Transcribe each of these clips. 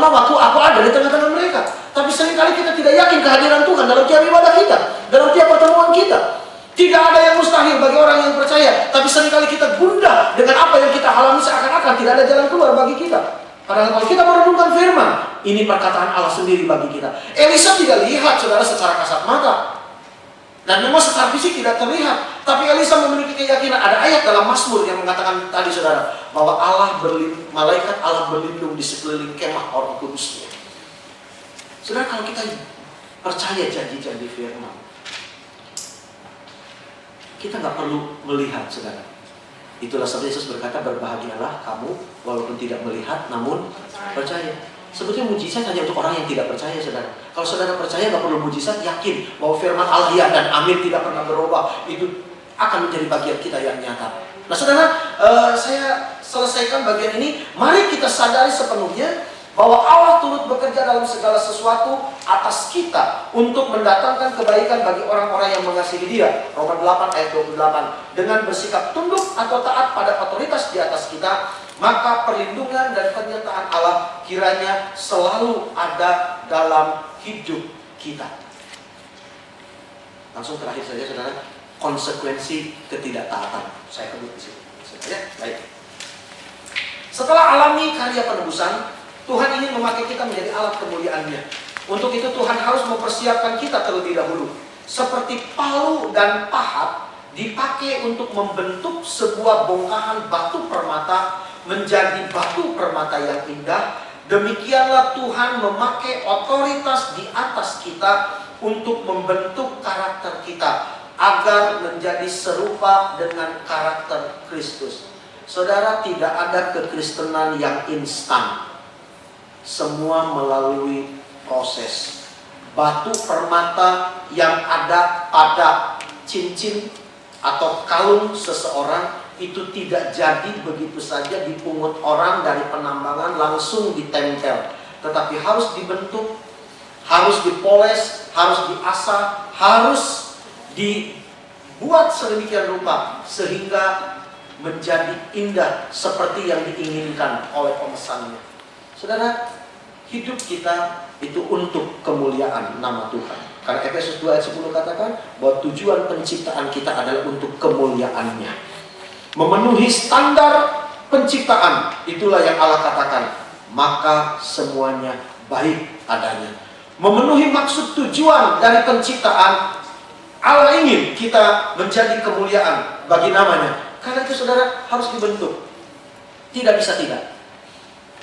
selama waktu aku ada di tengah-tengah mereka. Tapi seringkali kita tidak yakin kehadiran Tuhan dalam tiap ibadah kita, dalam tiap pertemuan kita. Tidak ada yang mustahil bagi orang yang percaya. Tapi seringkali kita gundah dengan apa yang kita alami, seakan-akan tidak ada jalan keluar bagi kita. Padahal kalau kita merenungkan firman, ini perkataan Allah sendiri bagi kita. Elisa tidak lihat, saudara, secara kasat mata. Dan memang secara fisik tidak terlihat. Tapi Elisa memiliki keyakinan. Ada ayat dalam Mazmur yang mengatakan tadi, saudara, bahwa malaikat Allah berlindung di sekeliling kemah orang kudusnya. Saudara, kalau kita percaya janji-janji firman, kita nggak perlu melihat, saudara. Itulah sebab Yesus berkata, berbahagialah kamu walaupun tidak melihat namun percaya. Sebetulnya mujizat hanya untuk orang yang tidak percaya, saudara. Kalau saudara percaya, nggak perlu mujizat, yakin bahwa firman Allah ya dan amin tidak pernah berubah, itu akan menjadi bagian kita yang nyata. Nah, saudara, saya selesaikan bagian ini. Mari kita sadari sepenuhnya bahwa Allah turut bekerja dalam segala sesuatu atas kita untuk mendatangkan kebaikan bagi orang-orang yang mengasihi Dia. Roma 8 ayat 28. Dengan bersikap tunduk atau taat pada otoritas di atas kita, maka perlindungan dan penyertaan Allah kiranya selalu ada dalam hidup kita. Langsung terakhir saja, saudara, konsekuensi ketidaktaatan. Saya kebut di sini. Ya, baik. Setelah alami karya penebusan, Tuhan ingin memakai kita menjadi alat kemuliaan-Nya. Untuk itu Tuhan harus mempersiapkan kita terlebih dahulu. Seperti palu dan pahat dipakai untuk membentuk sebuah bongkahan batu permata menjadi batu permata yang indah, demikianlah Tuhan memakai otoritas di atas kita untuk membentuk karakter kita agar menjadi serupa dengan karakter Kristus. Saudara, tidak ada kekristenan yang instan. Semua melalui proses. Batu permata yang ada pada cincin atau kalung seseorang itu tidak jadi begitu saja dipungut orang dari penambangan langsung ditempel, tetapi harus dibentuk, harus dipoles, harus diasah, harus dibuat sedemikian rupa sehingga menjadi indah seperti yang diinginkan oleh pemesannya. Saudara, hidup kita itu untuk kemuliaan nama Tuhan. Karena Efesus 2 ayat 10 katakan bahwa tujuan penciptaan kita adalah untuk kemuliaan-Nya. Memenuhi standar penciptaan, itulah yang Allah katakan, maka semuanya baik adanya. Memenuhi maksud tujuan dari penciptaan, Allah ingin kita menjadi kemuliaan bagi namanya. Karena itu, saudara, harus dibentuk. Tidak bisa tidak.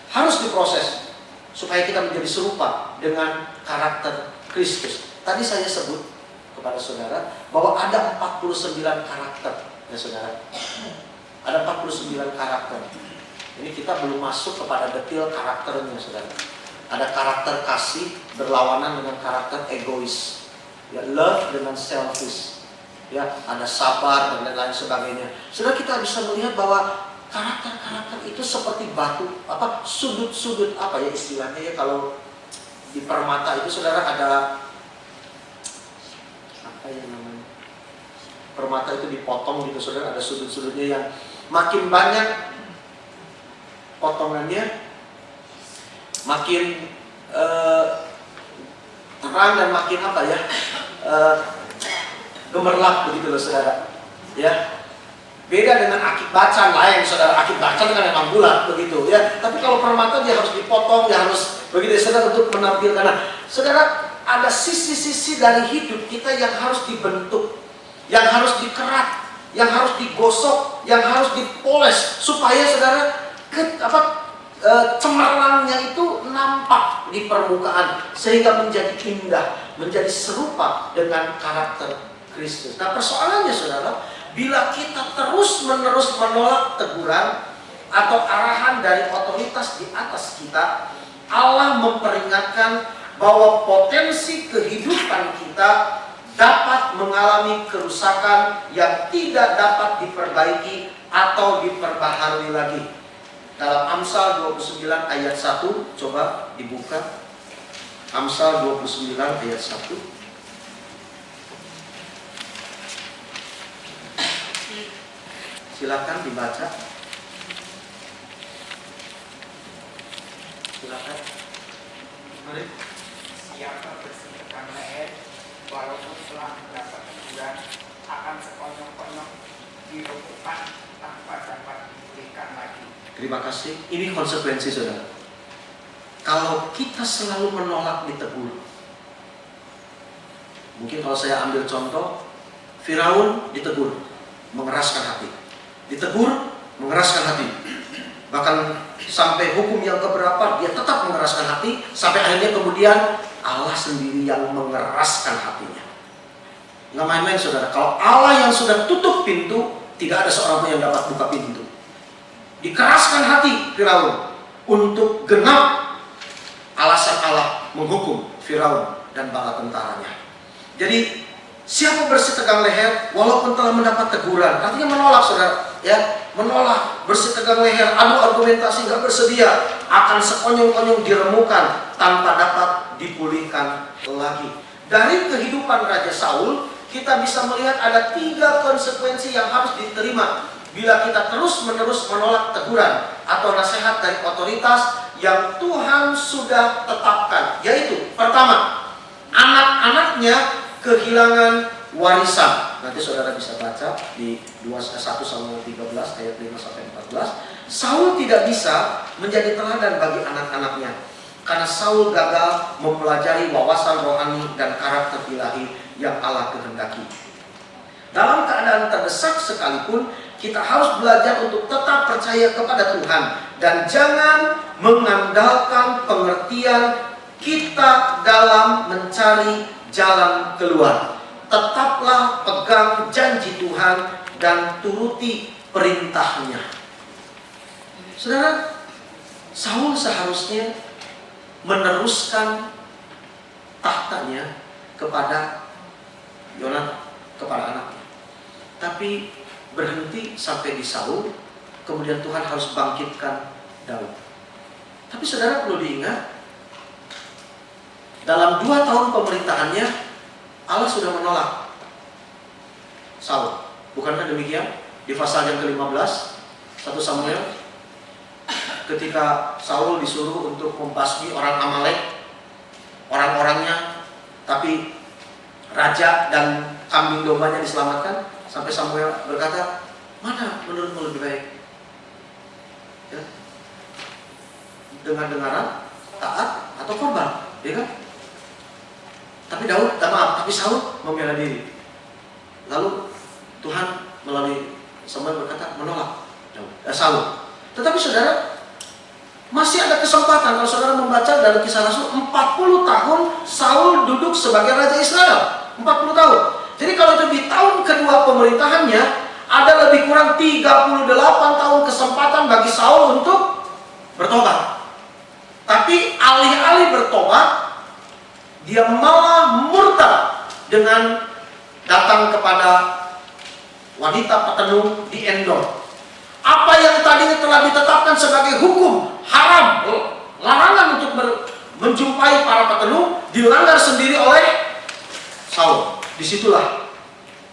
Harus diproses supaya kita menjadi serupa dengan karakter Kristus. Tadi saya sebut kepada saudara bahwa ada 49 karakter, ya saudara. Ada 49 karakter. Ini kita belum masuk kepada detail karakternya, saudara. Ada karakter kasih berlawanan dengan karakter egois. Ya, love dengan selfish. Ya, ada sabar dan lain sebagainya. Saudara, kita bisa melihat bahwa karakter-karakter itu seperti batu, sudut-sudut ya istilahnya ya, kalau di permata itu, saudara, ada apa yang namanya, permata itu dipotong gitu, saudara, ada sudut-sudutnya yang makin banyak potongannya, makin terang dan makin gemerlap begitu loh, saudara. Ya. Beda dengan akik bacan lain, saudara. Akik bacan kan memang bulat begitu ya. Tapi kalau permata dia harus dipotong, dia harus begitu, saudara, untuk menampilkan. Nah, saudara, ada sisi-sisi dari hidup kita yang harus dibentuk, yang harus dikerat, yang harus digosok, yang harus dipoles supaya, saudara, cemerlangnya itu nampak di permukaan sehingga menjadi indah, menjadi serupa dengan karakter Kristus. Nah, persoalannya, saudara, bila kita terus-menerus menolak teguran atau arahan dari otoritas di atas kita, Allah memperingatkan bahwa potensi kehidupan kita dapat mengalami kerusakan yang tidak dapat diperbaiki atau diperbaharui lagi. Dalam Amsal 29 ayat 1, coba dibuka. Amsal 29 ayat 1. Silakan dibaca. Silakan. Mari. Siapa bersihkan leher, walaupun telah mendapat teguran, akan sekonyong-konyong diremukkan tanpa dapat dipulihkan lagi. Terima kasih. Ini konsekuensi, saudara. Kalau kita selalu menolak ditegur. Mungkin kalau saya ambil contoh, Firaun ditegur, mengeraskan hati. Ditegur, mengeraskan hati. Bahkan sampai hukum yang keberapa, dia tetap mengeraskan hati. Sampai akhirnya kemudian Allah sendiri yang mengeraskan hatinya. Nggak main-main, saudara. Kalau Allah yang sudah tutup pintu, tidak ada seorang pun yang dapat buka pintu. Dikeraskan hati Firaun untuk genap alasan Allah menghukum Firaun dan bala tentaranya. Jadi siapa bersih tegang leher walaupun telah mendapat teguran, artinya menolak, saudara, ya, menolak, bersih tegang leher, adu argumentasi, nggak bersedia, akan sekonyong-konyong diremukan tanpa dapat dipulihkan lagi. Dari kehidupan Raja Saul, kita bisa melihat ada 3 konsekuensi yang harus diterima bila kita terus-menerus menolak teguran atau nasihat dari otoritas yang Tuhan sudah tetapkan. Yaitu, pertama, anak-anaknya kehilangan warisan. Nanti saudara bisa baca di 1 Samuel 13 ayat 5-14. Saul tidak bisa menjadi teladan bagi anak-anaknya karena Saul gagal mempelajari wawasan rohani dan karakter ilahi yang Allah kehendaki. Dalam keadaan terdesak sekalipun, kita harus belajar untuk tetap percaya kepada Tuhan dan jangan mengandalkan pengertian kita dalam mencari jalan keluar. Tetaplah pegang janji Tuhan dan turuti perintahnya. Saudara, Saul seharusnya meneruskan tahtanya kepada Yonatan, kepada anaknya. Tapi berhenti sampai di Saul, kemudian Tuhan harus bangkitkan Daud. Tapi saudara perlu diingat, dalam 2 tahun pemerintahannya, Allah sudah menolak Saul. Bukankah demikian? Di pasal yang ke-15, 1 Samuel, ketika Saul disuruh untuk membasmi orang Amalek, orang-orangnya, tapi raja dan kambing dombanya diselamatkan, sampai Samuel berkata, mana menurutmu lebih baik? Ya? Dengar-dengaran, taat, atau korban? Ya kan? Tapi Saul membela diri. Lalu Tuhan melalui Samuel berkata menolak Saul. Tetapi saudara, masih ada kesempatan. Kalau saudara membaca dari Kisah Rasul, 40 tahun Saul duduk sebagai Raja Israel. 40 tahun. Jadi kalau itu di tahun kedua pemerintahannya, ada lebih kurang 38 tahun kesempatan bagi Saul untuk bertobat. Tapi alih-alih bertobat, dia malah murtad dengan datang kepada wanita petenung di Endor. Apa yang tadinya telah ditetapkan sebagai hukum haram, larangan untuk menjumpai para petenung, dilanggar sendiri oleh Saul. Disitulah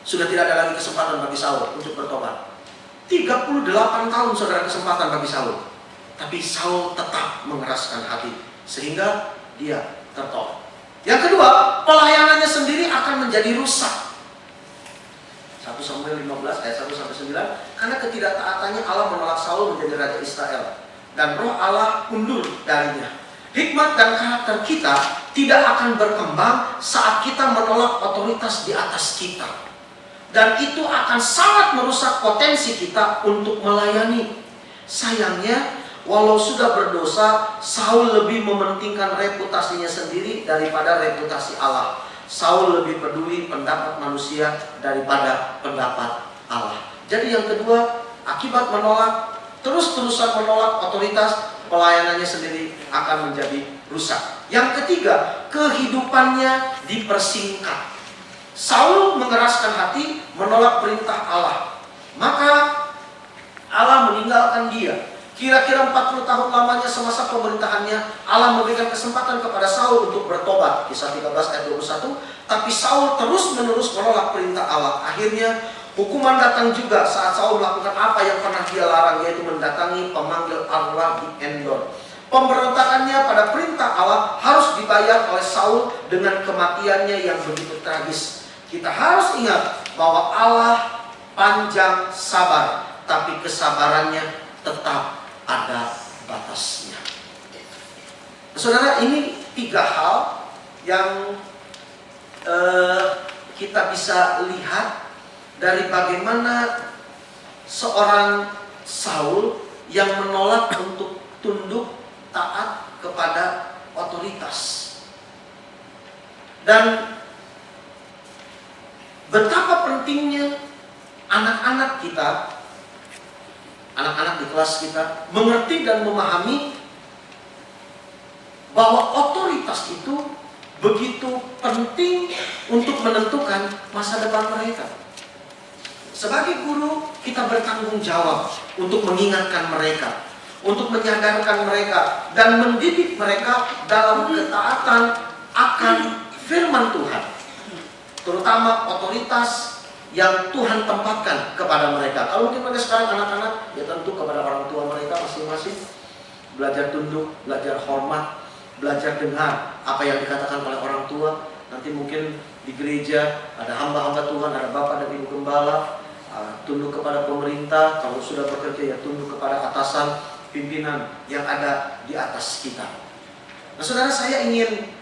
sudah tidak ada lagi kesempatan bagi Saul untuk bertobat. 38 tahun saudara kesempatan bagi Saul. Tapi Saul tetap mengeraskan hati sehingga dia tertolak. Yang kedua, pelayanannya sendiri akan menjadi rusak. 1 Samuel 15 ayat 1-9, karena ketidaktaatannya Allah menolak Saul menjadi Raja Israel dan roh Allah undur darinya. Hikmat dan karakter kita tidak akan berkembang saat kita menolak otoritas di atas kita. Dan itu akan sangat merusak potensi kita untuk melayani. Sayangnya, walau sudah berdosa, Saul lebih mementingkan reputasinya sendiri daripada reputasi Allah. Saul lebih peduli pendapat manusia daripada pendapat Allah. Jadi yang kedua, akibat menolak, terus-terusan menolak otoritas, pelayanannya sendiri akan menjadi rusak. Yang ketiga, kehidupannya dipersingkat. Saul mengeraskan hati, menolak perintah Allah. Maka Allah meninggalkan dia. Kira-kira 40 tahun lamanya semasa pemerintahannya, Allah memberikan kesempatan kepada Saul untuk bertobat. Kisah 13 ayat 21. Tapi Saul terus-menerus menolak perintah Allah. Akhirnya hukuman datang juga saat Saul melakukan apa yang pernah dia larang, yaitu mendatangi pemanggil arwah di Endor. Pemberontakannya pada perintah Allah harus dibalas Saul dengan kematiannya yang begitu tragis. Kita harus ingat bahwa Allah panjang sabar, tapi kesabarannya tetap ada batasnya. Saudara, ini 3 hal yang kita bisa lihat dari bagaimana seorang Saul yang menolak untuk tunduk taat kepada otoritas. Dan betapa pentingnya anak-anak kita, anak-anak di kelas kita, mengerti dan memahami bahwa otoritas itu begitu penting untuk menentukan masa depan mereka. Sebagai guru, kita bertanggung jawab untuk mengingatkan mereka, untuk menyadarkan mereka, dan mendidik mereka dalam ketaatan akan firman Tuhan, terutama otoritas yang Tuhan tempatkan kepada mereka. Kalau mungkin mereka sekarang anak-anak, ya tentu kepada orang tua mereka masing-masing, belajar tunduk, belajar hormat, belajar dengar apa yang dikatakan oleh orang tua. Nanti mungkin di gereja ada hamba-hamba Tuhan, ada bapak dan ibu gembala, tunduk kepada pemerintah. Kalau sudah bekerja, ya tunduk kepada atasan, pimpinan yang ada di atas kita. Nah, saudara, saya ingin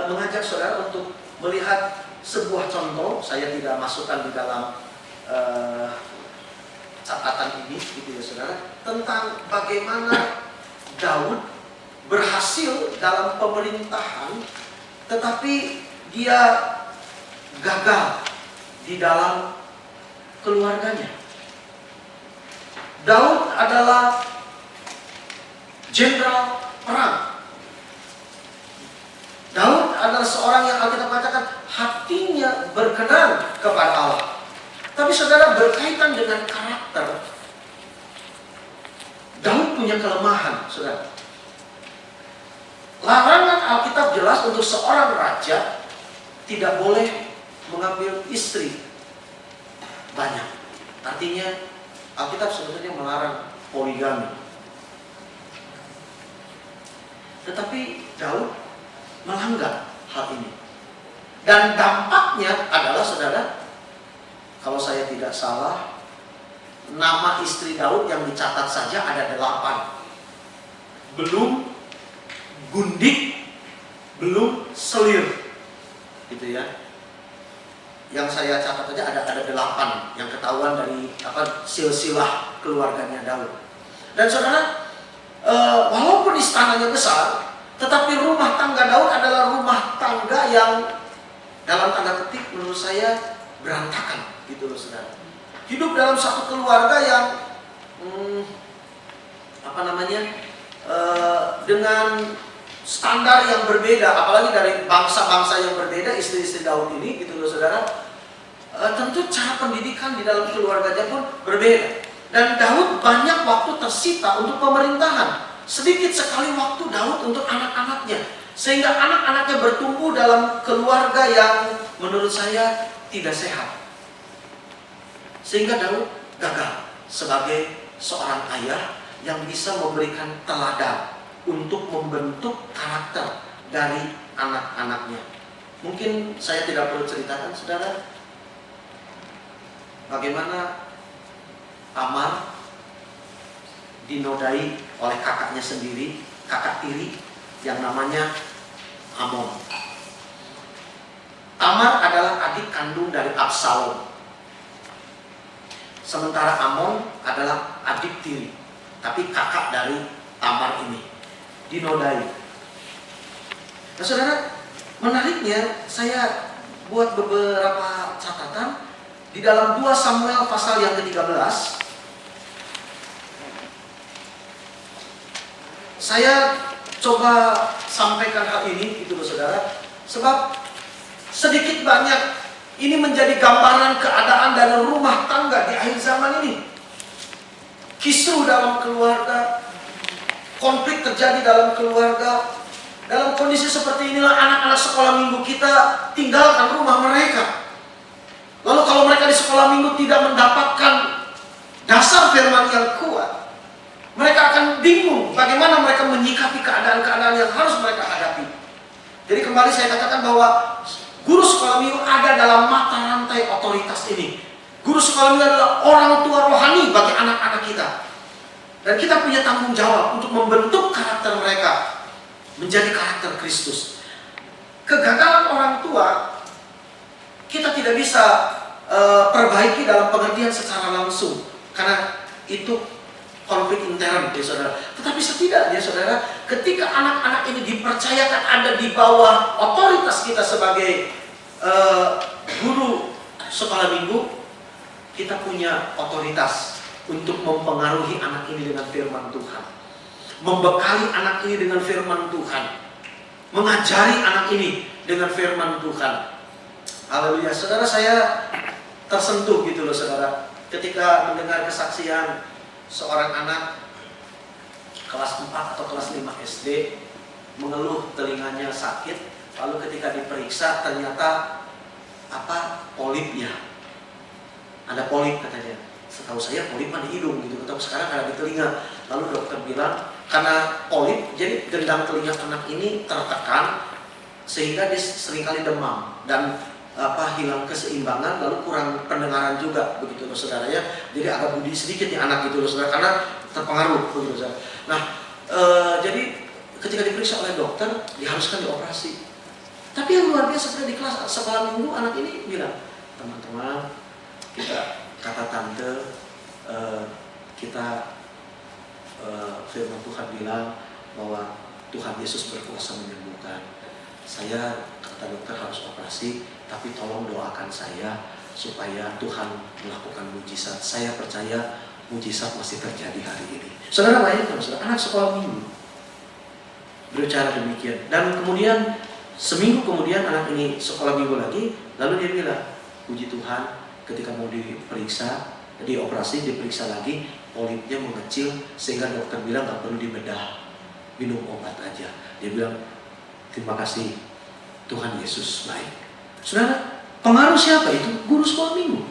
mengajak saudara untuk melihat sebuah contoh. Saya tidak masukkan di dalam catatan ini, gitu ya saudara, tentang bagaimana Daud berhasil dalam pemerintahan, tetapi dia gagal di dalam keluarganya. Daud adalah jenderal perang. Daud adalah seorang yang Alkitab katakan hatinya berkenan kepada Allah. Tapi saudara, berkaitan dengan karakter, Daud punya kelemahan, saudara. Larangan Alkitab jelas untuk seorang raja tidak boleh mengambil istri banyak. Artinya Alkitab sebetulnya melarang poligami. Tetapi Daud melanggar hal ini. Dan dampaknya adalah, saudara, kalau saya tidak salah, nama istri Daud yang dicatat saja ada 8. Belum gundik, belum selir, gitu ya. Yang saya catat saja ada 8 yang ketahuan dari silsilah keluarganya Daud. Dan saudara, walaupun istananya besar, tetapi rumah tangga Daud adalah rumah tangga yang dalam tanda petik menurut saya berantakan, gitu loh saudara. Hidup dalam satu keluarga yang dengan standar yang berbeda, apalagi dari bangsa-bangsa yang berbeda, istri-istri Daud ini, gitu loh saudara. Tentu cara pendidikan di dalam keluarganya pun berbeda. Dan Daud banyak waktu tersita untuk pemerintahan. Sedikit sekali waktu Daud untuk anak-anaknya. Sehingga anak-anaknya bertumbuh dalam keluarga yang menurut saya tidak sehat. Sehingga Daud gagal sebagai seorang ayah yang bisa memberikan teladan untuk membentuk karakter dari anak-anaknya. Mungkin saya tidak perlu ceritakan, saudara, bagaimana Tamar dinodai oleh kakaknya sendiri, kakak tiri yang namanya Amnon. Tamar adalah adik kandung dari Absalom. Sementara Amnon adalah adik tiri, tapi kakak dari Tamar ini dinodai. Nah saudara, menariknya saya buat beberapa catatan di dalam 2 Samuel pasal yang ke-13. Saya coba sampaikan hal ini, gitu loh saudara, sebab sedikit banyak ini menjadi gambaran keadaan dalam rumah tangga di akhir zaman ini. Kisruh dalam keluarga, konflik terjadi dalam keluarga. Dalam kondisi seperti inilah anak-anak sekolah minggu kita tinggalkan rumah mereka. Lalu kalau mereka di sekolah minggu tidak mendapatkan dasar firman yang kuat, mereka akan bingung bagaimana mereka menyikapi keadaan-keadaan yang harus mereka hadapi. Jadi kembali saya katakan bahwa guru sekolah minggu ada dalam mata rantai otoritas ini. Guru sekolah minggu adalah orang tua rohani bagi anak-anak kita. Dan kita punya tanggung jawab untuk membentuk karakter mereka menjadi karakter Kristus. Kegagalan orang tua kita tidak bisa perbaiki dalam pengertian secara langsung, karena itu konflik intern ya saudara. Tetapi setidaknya saudara, ketika anak-anak ini dipercayakan ada di bawah otoritas kita sebagai guru sekolah minggu, kita punya otoritas untuk mempengaruhi anak ini dengan firman Tuhan, membekali anak ini dengan firman Tuhan, mengajari anak ini dengan firman Tuhan. Haleluya. Saudara, saya tersentuh gitu loh saudara, ketika mendengar kesaksian seorang anak kelas 4 atau kelas 5 SD mengeluh telinganya sakit, lalu ketika diperiksa ternyata polip ya, ada polip katanya. Setahu saya polip di hidung gitu, tapi sekarang ada di telinga. Lalu dokter bilang karena polip, jadi gendang telinga anak ini tertekan sehingga dia seringkali demam dan hilang keseimbangan, lalu kurang pendengaran juga begitu loh saudara ya. Jadi agak budi sedikit nih anak gitu loh saudara, karena terpengaruh begitu saudara. Nah, jadi ketika diperiksa oleh dokter diharuskan dioperasi. Tapi yang luar biasa di kelas sekolah minggu anak ini bilang, teman-teman, kita kata tante, kita firman Tuhan bilang bahwa Tuhan Yesus berkuasa menyembuhkan. Saya kata dokter harus operasi, tapi tolong doakan saya supaya Tuhan melakukan mujizat. Saya percaya mujizat masih terjadi hari ini. Saudara bayangkan, saudara, anak sekolah minggu berbicara demikian. Dan kemudian seminggu kemudian anak ini sekolah minggu lagi, lalu dia bilang, puji Tuhan, ketika mau diperiksa, dioperasi, diperiksa lagi, polipnya mengecil sehingga dokter bilang gak perlu dibedah, minum obat aja. Dia bilang, terima kasih, Tuhan Yesus baik. Saudara, pengaruh siapa itu? Guru sekolah minggu.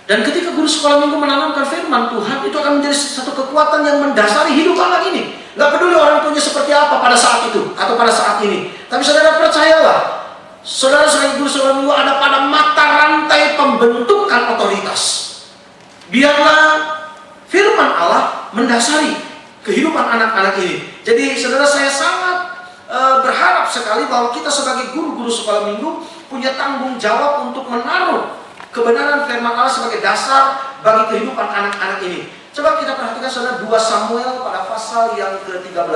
Dan ketika guru sekolah minggu menanamkan firman Tuhan, itu akan menjadi satu kekuatan yang mendasari hidup anak ini. Gak peduli orang tuanya seperti apa pada saat itu atau pada saat ini. Tapi saudara percayalah, saudara sebagai guru sekolah minggu ada pada mata rantai pembentukan otoritas. Biarlah firman Allah mendasari kehidupan anak-anak ini. Jadi saudara, saya sangat berharap sekali bahwa kita sebagai guru-guru sekolah minggu punya tanggung jawab untuk menaruh kebenaran firman Allah sebagai dasar bagi kehidupan anak-anak ini. Coba kita perhatikan saudara 2 Samuel pada pasal yang ke-13.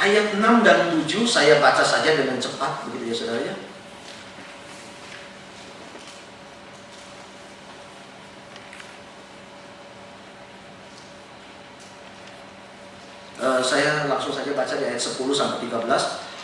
Ayat 6 dan 7 saya baca saja dengan cepat begitu ya saudara ya. Saya langsung saja baca di ayat 10 sampai 13.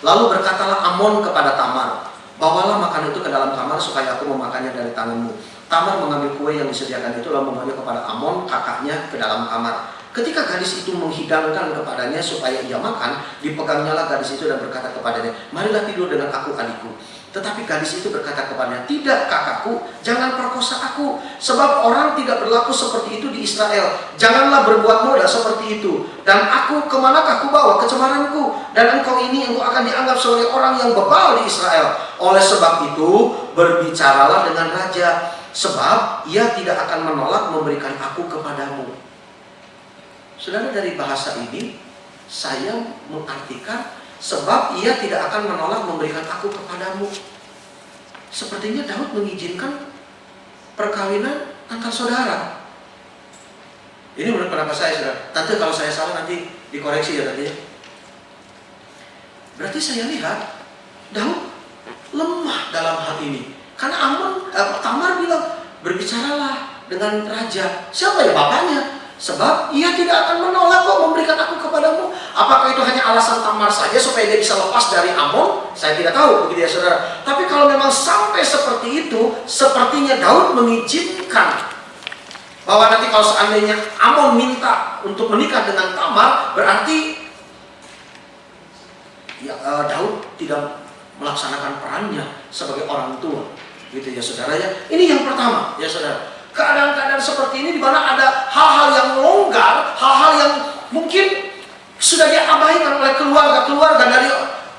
Lalu berkatalah Amnon kepada Tamar, bawalah makan itu ke dalam kamar supaya aku memakannya dari tanganmu. Tamar mengambil kue yang disediakan itu lalu membawanya kepada Amnon kakaknya ke dalam kamar. Ketika gadis itu menghidangkan kepadanya supaya ia makan, dipegangnyalah gadis itu dan berkata kepadanya, marilah tidur dengan aku adikku. Tetapi gadis itu berkata kepadanya, tidak kakakku, jangan perkosa aku, sebab orang tidak berlaku seperti itu di Israel. Janganlah berbuat noda seperti itu. Dan aku kemanakah ku bawa kecemaranku? Dan engkau akan dianggap sebagai orang yang bebal di Israel. Oleh sebab itu, berbicaralah dengan raja, sebab ia tidak akan menolak memberikan aku kepadamu. Saudara, dari bahasa ini saya mengartikan sebab ia tidak akan menolak memberikan aku kepadamu. Sepertinya Daud mengizinkan perkawinan antar saudara. Ini menurut pendapat saya, saudara. Tante kalau saya salah nanti dikoreksi ya tante. Berarti saya lihat Daud lemah dalam hal ini. Karena Tamar bilang, berbicaralah dengan raja. Siapa ya bapaknya? Sebab ia tidak akan menolak kok memberikan aku kepadamu. Apakah itu hanya alasan Tamar saja supaya dia bisa lepas dari Amnon? Saya tidak tahu begitu ya saudara. Tapi kalau memang sampai seperti itu, sepertinya Daud mengizinkan bahwa nanti kalau seandainya Amnon minta untuk menikah dengan Tamar, berarti ya, Daud tidak melaksanakan perannya sebagai orang tua, gitu ya saudara ya. Ini yang pertama ya saudara. keadaan-keadaan seperti ini di mana ada hal-hal yang longgar, hal-hal yang mungkin sudah diabaikan oleh keluarga-keluarga, dari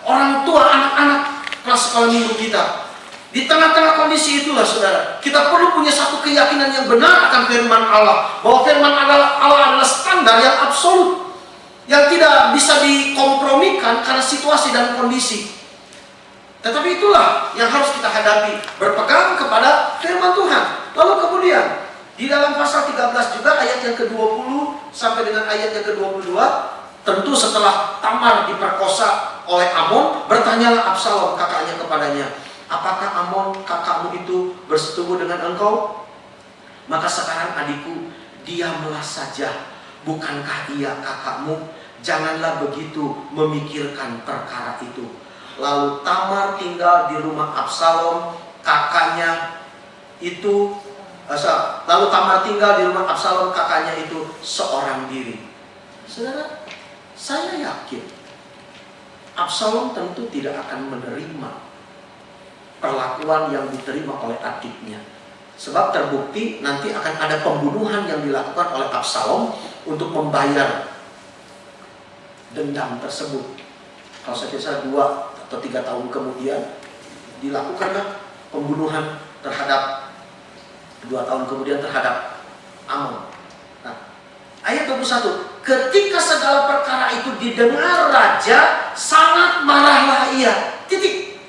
orang tua, anak-anak kelas sekolah minggu kita. Di tengah-tengah kondisi itulah saudara, kita perlu punya satu keyakinan yang benar akan firman Allah, bahwa firman Allah adalah standar yang absolut, yang tidak bisa dikompromikan karena situasi dan kondisi. Tetapi itulah yang harus kita hadapi, berpegang kepada firman Tuhan. Lalu kemudian di dalam pasal 13 juga ayat yang ke-20 sampai dengan ayat yang ke-22, tentu setelah Tamar diperkosa oleh Amnon, bertanyalah Absalom kakaknya kepadanya, apakah Amnon kakakmu itu bersetubuh dengan engkau? Maka sekarang adikku, diamlah saja, bukankah ia kakakmu? Janganlah begitu memikirkan perkara itu. Lalu Tamar tinggal di rumah Absalom kakaknya itu. Lalu Tamar tinggal di rumah Absalom kakaknya itu seorang diri. Saudara, saya yakin Absalom tentu tidak akan menerima perlakuan yang diterima oleh adiknya. Sebab terbukti nanti akan ada pembunuhan yang dilakukan oleh Absalom untuk membayar dendam tersebut. Kalau saya kisah 2 atau 3 tahun kemudian dilakukanlah pembunuhan terhadap 2 tahun kemudian terhadap Amnon. Nah, ayat 21, ketika segala perkara itu didengar raja, sangat marahlah ia. Titik.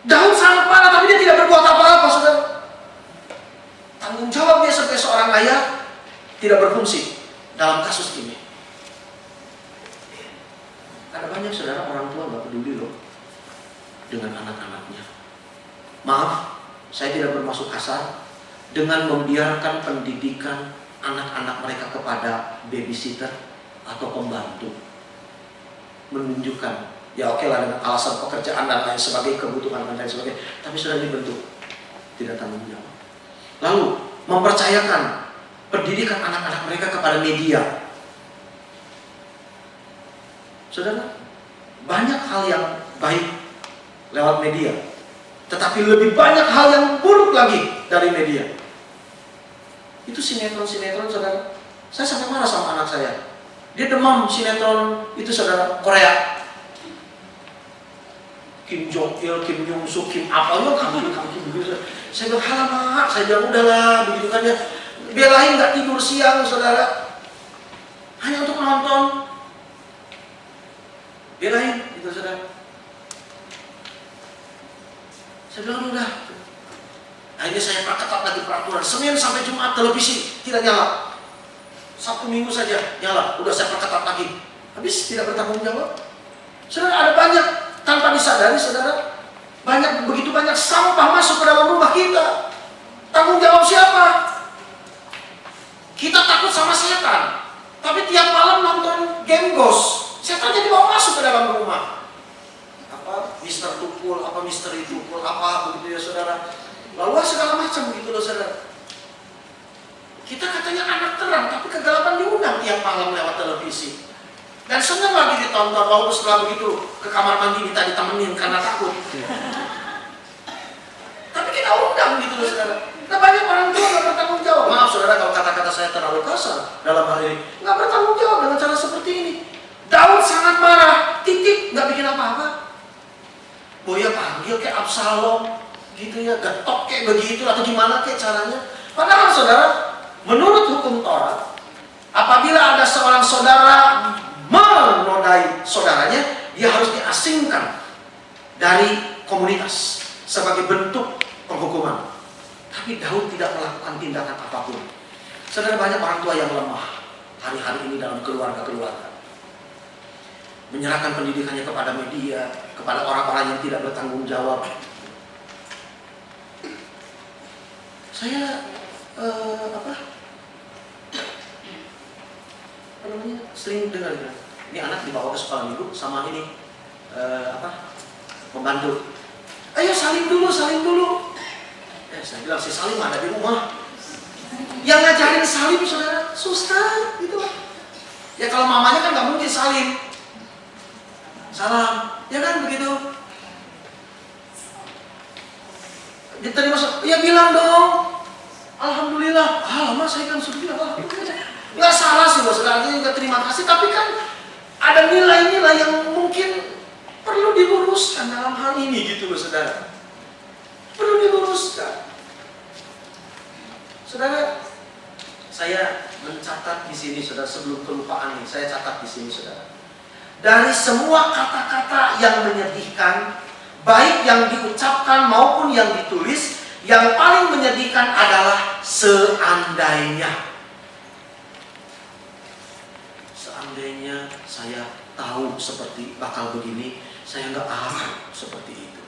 Daud sangat marah, tapi dia tidak berbuat apa-apa, saudara. Tanggung jawab dia sebagai seorang ayah tidak berfungsi dalam kasus ini. Ada banyak saudara orang tua nggak peduli loh dengan anak-anaknya. Maaf, saya tidak bermaksud kasar, dengan membiarkan pendidikan anak-anak mereka kepada babysitter atau pembantu, menunjukkan ya oke lah dengan alasan pekerjaan dan lain sebagainya, kebutuhan dan lain sebagainya, tapi sudah dibentuk tidak tanggung jawab. Lalu mempercayakan pendidikan anak-anak mereka kepada media. Saudara, banyak hal yang baik lewat media, tetapi lebih banyak hal yang buruk lagi dari media. Itu sinetron-sinetron, saudara. Saya sampai marah sama anak saya. Dia demam sinetron itu, saudara, Korea. Kim Jong Il, Kim Jong Suk, Kim apa, kamu begitu. Saya bilang, halamak, saya bilang udahlah, begitu kan ya. Belain nggak tidur siang, saudara, hanya untuk nonton. Belain, itu saudara. Saya bilang udah. Akhirnya saya perketat lagi peraturan. Senin sampai Jumat televisi tidak nyala. Sabtu Minggu saja nyala. Udah saya perketat lagi. Habis tidak bertanggung jawab. Saudara, ada banyak tanpa disadari, saudara. Begitu banyak sampah masuk ke dalam rumah kita. Tanggung jawab siapa? Kita takut sama setan, tapi tiap malam nonton game ghost. Setannya dibawa masuk ke dalam rumah. Apa Mister Tukul, apa misteri Tukul, apa begitu ya saudara. Lalu segala macam begitu loh saudara. Kita katanya anak terang, tapi kegelapan diundang tiap malam lewat televisi. Dan senang lagi ditonton, walaupun setelah begitu ke kamar mandi minta ditemenin karena takut. Tapi kita undang gitu loh saudara. Nah, banyak orang tua nggak bertanggung jawab. Maaf saudara kalau kata-kata saya terlalu kasar dalam hal ini. Nggak bertanggung jawab dengan cara seperti ini. Daud sangat marah, titik, nggak bikin apa-apa. Boya panggil kayak Absalom, gitu ya, getok kayak begitu atau gimana kayak caranya. Padahal saudara, menurut hukum Taurat, apabila ada seorang saudara menodai saudaranya, dia harus diasingkan dari komunitas sebagai bentuk penghukuman. Tapi Daud tidak melakukan tindakan apapun. Saudara, banyak orang tua yang lemah hari-hari ini dalam keluarga-keluarga. Menyerahkan pendidikannya kepada media, kepada orang-orang yang tidak bertanggung jawab. Saya sering dengar ini anak dibawa ke sekolah minggu sama ini pembantu. Ayo salim dulu. Saya bilang si Salim ada di rumah. Yang ngajarin salim saudara, suster gitu. Ya kalau mamanya kan nggak mungkin salim. Salam, ya kan begitu. diterima, ya bilang dong, alhamdulillah. Lama saya kan sudah bilang alhamdulillah. Nggak salah sih saudara, juga terima kasih. Tapi kan ada nilai-nilai yang mungkin perlu diluruskan dalam hal ini gitu saudara. Perlu diluruskan. Saudara, saya mencatat di sini saudara, sebelum kelupaan ini, saya catat di sini saudara. Dari semua kata-kata yang menyedihkan, baik yang diucapkan maupun yang ditulis, yang paling menyedihkan adalah seandainya. Seandainya saya tahu seperti bakal begini, saya nggak akan seperti itu.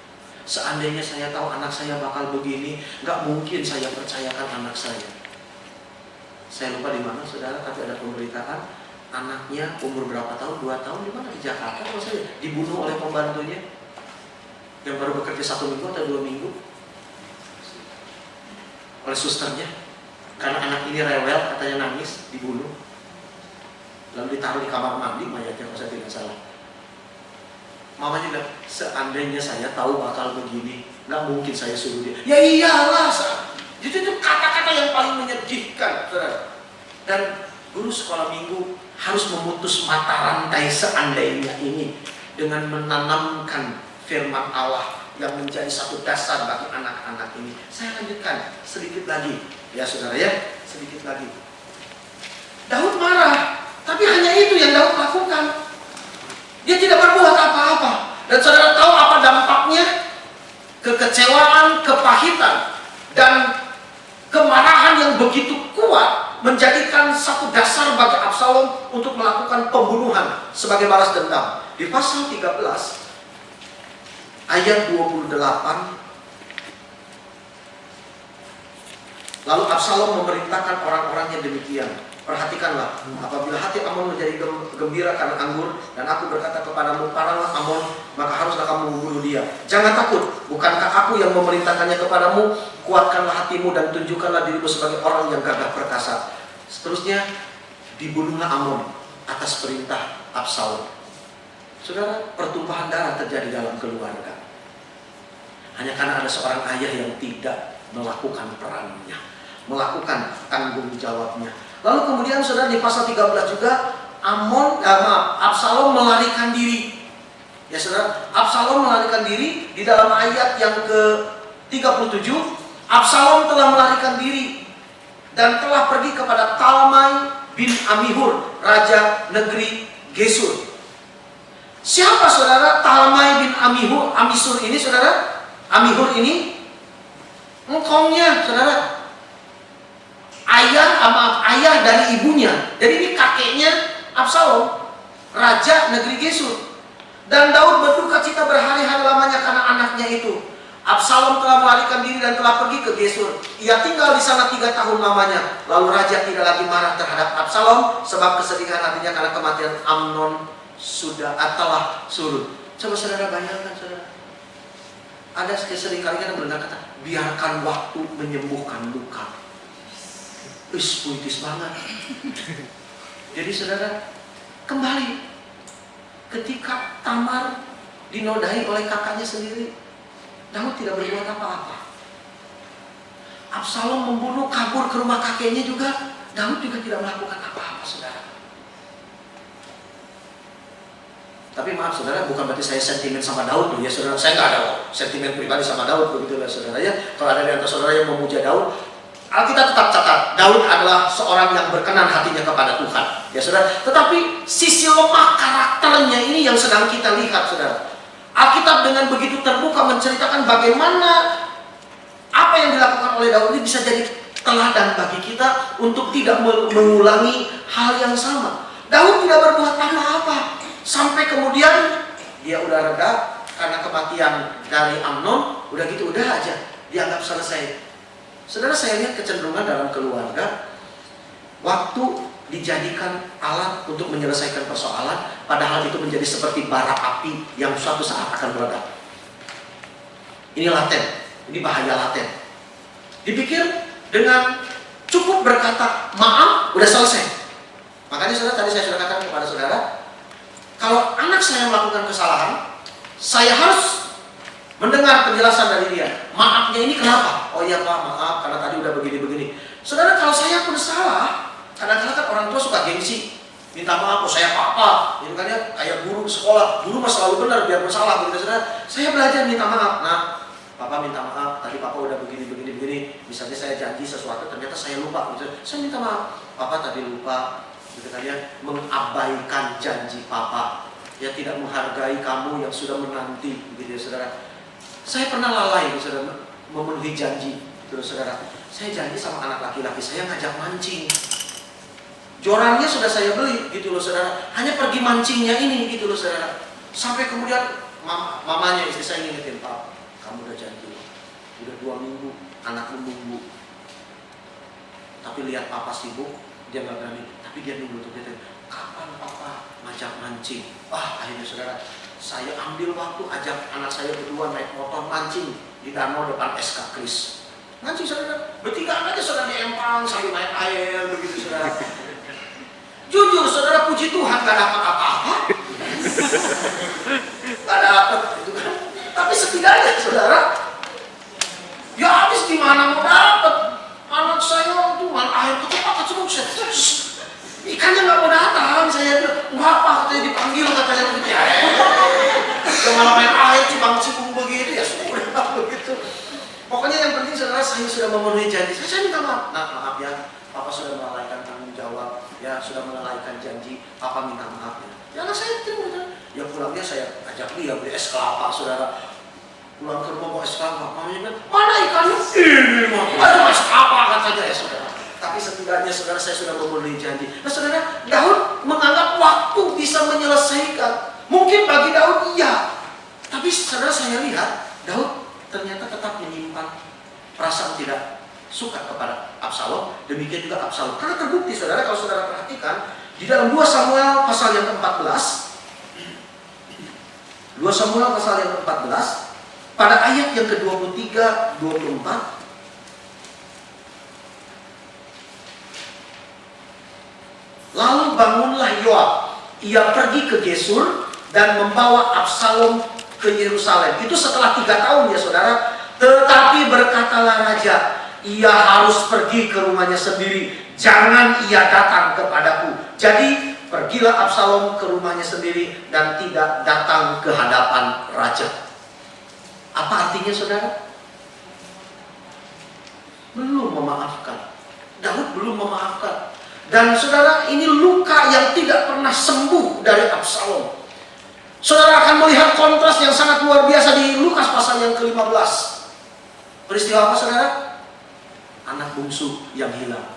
Seandainya saya tahu anak saya bakal begini, nggak mungkin saya percayakan anak saya. Saya lupa di mana saudara, tapi ada pemberitaan anaknya umur berapa tahun, 2 tahun, di mana di Jakarta kalau saya dibunuh oleh pembantunya yang baru bekerja 1 minggu atau 2 minggu, oleh susternya, karena anak ini rewel, katanya nangis, dibunuh, lalu ditaruh di kamar mandi mayatnya kalau saya tidak salah. Mama juga, seandainya saya tahu bakal begini, nggak mungkin saya suruh dia. Ya iyalah, itu kata-kata yang paling menyedihkan, saudara. Dan guru sekolah minggu harus memutus mata rantai seandainya ini dengan menanamkan firman Allah yang menjadi satu dasar bagi anak-anak ini. Saya lanjutkan sedikit lagi, ya saudara ya, sedikit lagi. Daud marah, tapi hanya itu yang Daud lakukan. Dia tidak berbuat apa-apa. Dan saudara tahu apa dampaknya? Kekecewaan, kepahitan, dan kemarahan yang begitu kuat menjadikan satu dasar bagi Absalom untuk melakukan pembunuhan sebagai balas dendam. Di pasal 13 ayat 28, lalu Absalom memerintahkan orang-orangnya demikian. Perhatikanlah, apabila hati Amnon menjadi gembira karena anggur, dan aku berkata kepadamu, parahlah Amnon, maka haruslah kamu membunuh dia. Jangan takut, bukankah aku yang memerintahkannya kepadamu? Kuatkanlah hatimu dan tunjukkanlah dirimu sebagai orang yang gagah perkasa. Seterusnya, dibunuhlah Amnon atas perintah Absalom. Saudara, pertumpahan darah terjadi dalam keluarga hanya karena ada seorang ayah yang tidak melakukan perannya, melakukan tanggung jawabnya. Lalu kemudian saudara di pasal 13 juga Absalom melarikan diri. Ya saudara, Absalom melarikan diri di dalam ayat yang ke-37. Absalom telah melarikan diri dan telah pergi kepada Talmai bin Amihur, raja negeri Gesur. Siapa saudara Talmai bin Amisur ini saudara? Amihur ini engkongnya saudara, ayah dari ibunya. Jadi ini kakeknya Absalom, raja negeri Gesur. Dan Daud berduka cita berhari-hari lamanya karena anaknya itu. Absalom telah melarikan diri dan telah pergi ke Gesur. Ia tinggal di sana 3 tahun lamanya. Lalu raja tidak lagi marah terhadap Absalom, sebab kesedihan hatinya karena kematian Amnon telah surut. Coba saudara bayangkan saudara. Ada seringkali kita mendengar kata, biarkan waktu menyembuhkan luka. Puitis banget. Jadi saudara, kembali ketika Tamar dinodai oleh kakaknya sendiri, Daud tidak berbuat apa-apa. Absalom membunuh, kabur ke rumah kakeknya juga, Daud juga tidak melakukan apa-apa saudara. Tapi maaf saudara, bukan berarti saya sentimen sama Daud ya saudara. Saya nggak ada sentimen pribadi sama Daud begitulah saudara ya. Kalau ada di antara saudara yang memuja Daud, Alkitab tetap catat Daud adalah seorang yang berkenan hatinya kepada Tuhan ya saudara. Tetapi sisi lemah karakternya ini yang sedang kita lihat saudara. Alkitab dengan begitu terbuka menceritakan bagaimana apa yang dilakukan oleh Daud ini bisa jadi teladan bagi kita untuk tidak mengulangi hal yang sama. Daud tidak berbuat apa-apa. Sampai kemudian dia udah reda karena kematian dari Amnon, udah gitu udah aja dianggap selesai. Saudara, saya lihat kecenderungan dalam keluarga, waktu dijadikan alat untuk menyelesaikan persoalan, padahal itu menjadi seperti bara api yang suatu saat akan meledak. Ini laten, ini bahaya laten. Dipikir dengan cukup berkata maaf, udah selesai. Makanya saudara, tadi saya sudah katakan kepada saudara, kalau anak saya melakukan kesalahan, saya harus mendengar penjelasan dari dia. Maafnya ini kenapa? Oh iya Pak, maaf karena tadi udah begini-begini. Saudara, kalau saya pun salah, kadang-kadang kan orang tua suka gengsi, minta maaf, oh saya papa, gitu kan ya, kayak guru di sekolah, guru mah selalu benar biarpun salah, begitu saudara. Saya belajar minta maaf. Nah, Papa minta maaf, tadi Papa udah begini. Misalnya saya janji sesuatu, ternyata saya lupa. Gitu. Saya minta maaf, Papa tadi lupa, gitu kan ya, mengabaikan janji Papa, ya tidak menghargai kamu yang sudah menanti, gitu ya saudara. Saya pernah lalai, gitu, saudara, memenuhi janji, gitu saudara. Saya janji sama anak laki-laki saya ngajak mancing. Jorannya sudah saya beli, gitu loh saudara. Hanya pergi mancingnya ini, gitu loh saudara. Sampai kemudian mamanya istri saya ngingetin, Pak, kamu udah janji loh. Udah 2 minggu, anak menunggu. Tapi lihat Papa sibuk, dia nggak berani. Tapi dia nunggu tuh, dia kapan Papa ngajak mancing? Akhirnya saudara, saya ambil waktu ajak anak saya berdua naik motor mancing di danau depan SK Kris. Mancing saudara, bertigaan aja saudara di empang sambil main air begitu saudara. Jujur saudara, puji Tuhan gak dapat apa-apa. Gak dapat gitu kan. Tapi setidaknya saudara, ya habis gimana mau dapat. Anak saya tuh main air kecepak ikannya gak mau datang. Saya bilang, ngapa katanya dipanggil katanya begitu ya. Dia malah main air cibang-cibung begitu ya sudah begitu. Pokoknya yang penting saudara, saya sudah memenuhi janji. Saya minta maaf. Nah maaf ya, Papa sudah melalaikan tanggung jawab. Ya sudah melalaikan janji, Papa minta maaf ya. Ya anak saya terima. Ya pulangnya saya ajak dia beli es kelapa saudara. Pulang ke rumah bawa es kelapa. Mamanya bilang, mana ikannya? Ini mah. Aduh es kelapa katanya ya saudara. Tapi setidaknya saudara, saya sudah memenuhi janji. Nah saudara, Daud menganggap waktu bisa menyelesaikan. Mungkin bagi Daud iya. Tapi saudara, saya lihat Daud ternyata tetap menyimpan perasaan tidak suka kepada Absalom. Demikian juga Absalom. Karena terbukti saudara, kalau saudara perhatikan di dalam 2 Samuel pasal yang ke-14, 2 Samuel pasal yang ke-14 pada ayat yang ke-23, 24, lalu bangunlah Yoab, ia pergi ke Gesur dan membawa Absalom ke Yerusalem. Itu setelah 3 tahun ya saudara. Tetapi berkatalah raja, ia harus pergi ke rumahnya sendiri, jangan ia datang kepadaku. Jadi pergilah Absalom ke rumahnya sendiri dan tidak datang ke hadapan raja. Apa artinya saudara? Belum memaafkan. Daud belum memaafkan. Dan saudara, ini luka yang tidak pernah sembuh dari Absalom. Saudara akan melihat kontras yang sangat luar biasa di Lukas pasal yang ke-15. Peristiwa apa saudara? Anak bungsu yang hilang.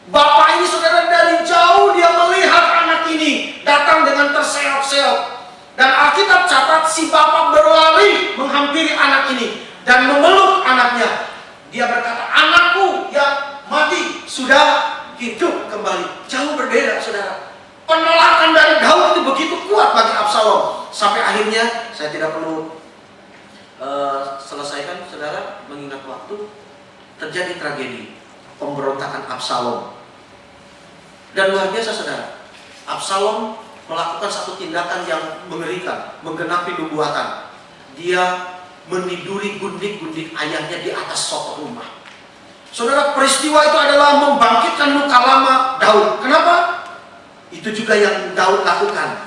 Bapak ini saudara dari jauh dia melihat anak ini datang dengan terseok-seok. Dan Alkitab catat si bapak berlari menghampiri anak ini dan memeluk anaknya. Dia berkata, anakku yang mati sudah hidup kembali. Jauh berbeda saudara. Penolakan dari Daud itu begitu kuat bagi Absalom. Sampai akhirnya, saya tidak perlu selesaikan saudara, mengingat waktu, terjadi tragedi pemberontakan Absalom. Dan luar biasa saudara, Absalom melakukan satu tindakan yang mengerikan, menggenapi nubuatan. Dia meniduri gundik-gundik ayahnya di atas sokor rumah. Saudara, peristiwa itu adalah membangkitkan luka lama Daud. Kenapa? Itu juga yang Daud lakukan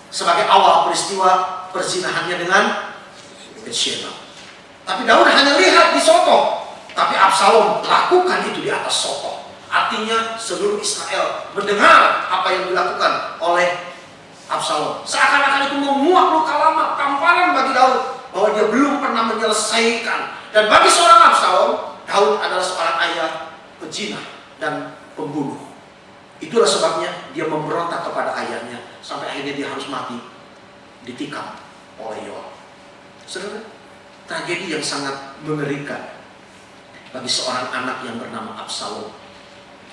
sebagai awal peristiwa perzinahannya dengan Bathsheba. Tapi Daud hanya lihat di Soto, tapi Absalom lakukan itu di atas Soto. Artinya seluruh Israel mendengar apa yang dilakukan oleh Absalom. Seakan-akan itu menguak luka lama, tamparan bagi Daud bahwa dia belum pernah menyelesaikan. Dan bagi seorang Absalom, Daud adalah seorang ayah pezina dan pembunuh. Itulah sebabnya dia memberontak kepada ayahnya sampai akhirnya dia harus mati ditikam oleh Yoab. Saudara, tragedi yang sangat mengerikan bagi seorang anak yang bernama Absalom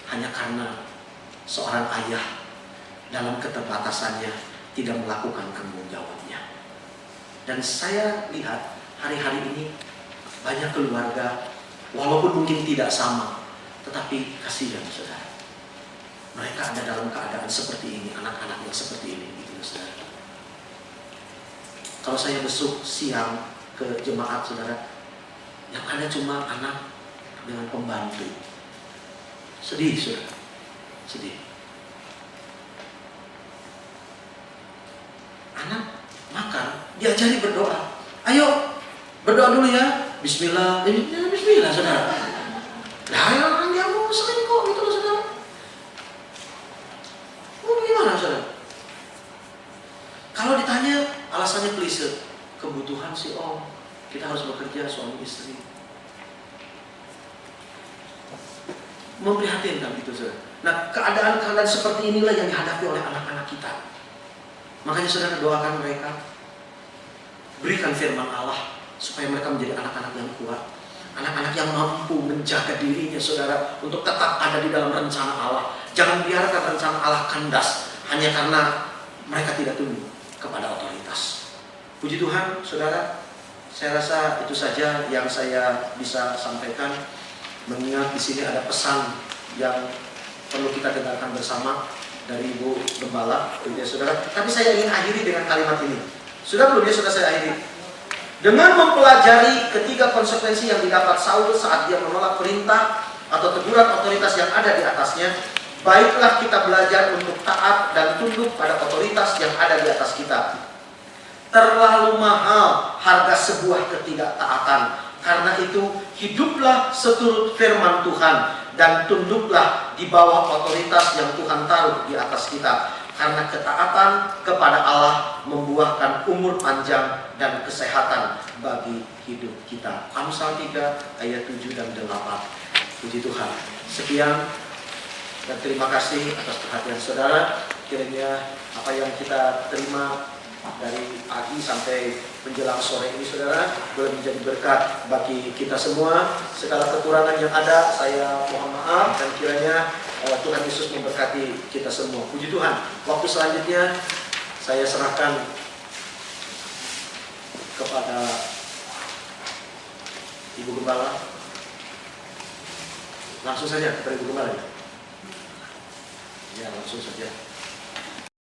hanya karena seorang ayah dalam keterbatasannya tidak melakukan tanggung jawabnya. Dan saya lihat hari-hari ini banyak keluarga, walaupun mungkin tidak sama, tetapi kasihan saudara. Mereka ada dalam keadaan seperti ini, anak-anak yang seperti ini, gitu saudara. Kalau saya besuk siang ke jemaat saudara, yang ada cuma anak dengan pembantu. Sedih saudara, sedih. Anak makan, diajari berdoa. Ayo berdoa dulu ya. Bismillah, Bismillah saudara. Nah, orang dia mau selingkuh gitu loh saudara. Mau gimana saudara? Kalau ditanya alasannya klise, kebutuhan sih om, kita harus bekerja suami istri. Memprihatinkan itu saudara. Nah, keadaan-keadaan seperti inilah yang dihadapi oleh anak-anak kita. Makanya saudara doakan mereka, berikan firman Allah supaya mereka menjadi anak-anak yang kuat, anak-anak yang mampu menjaga dirinya saudara untuk tetap ada di dalam rencana Allah. Jangan biarkan rencana Allah kandas hanya karena mereka tidak tunduk kepada otoritas. Puji Tuhan saudara, saya rasa itu saja yang saya bisa sampaikan. Mengingat di sini ada pesan yang perlu kita dengarkan bersama dari Ibu Gembala, ya saudara. Tapi saya ingin akhiri dengan kalimat ini. Sudah belum ya sudah saya akhiri? Dengan mempelajari ketiga konsekuensi yang didapat Saul saat dia menolak perintah atau teguran otoritas yang ada di atasnya, baiklah kita belajar untuk taat dan tunduk pada otoritas yang ada di atas kita. Terlalu mahal harga sebuah ketidaktaatan. Karena itu, hiduplah seturut firman Tuhan dan tunduklah di bawah otoritas yang Tuhan taruh di atas kita. Karena ketaatan kepada Allah membuahkan umur panjang dan kesehatan bagi hidup kita. Amsal 3 ayat 7 dan 8. Puji Tuhan. Sekian dan terima kasih atas perhatian saudara. Kiranya apa yang kita terima dari pagi sampai menjelang sore ini saudara boleh menjadi berkat bagi kita semua. Segala kekurangan yang ada saya mohon maaf, dan kiranya Tuhan Yesus memberkati kita semua. Puji Tuhan. Waktu selanjutnya saya serahkan kepada Ibu Gembala. Langsung saja kepada Ibu Gembala ya. Ya, langsung saja.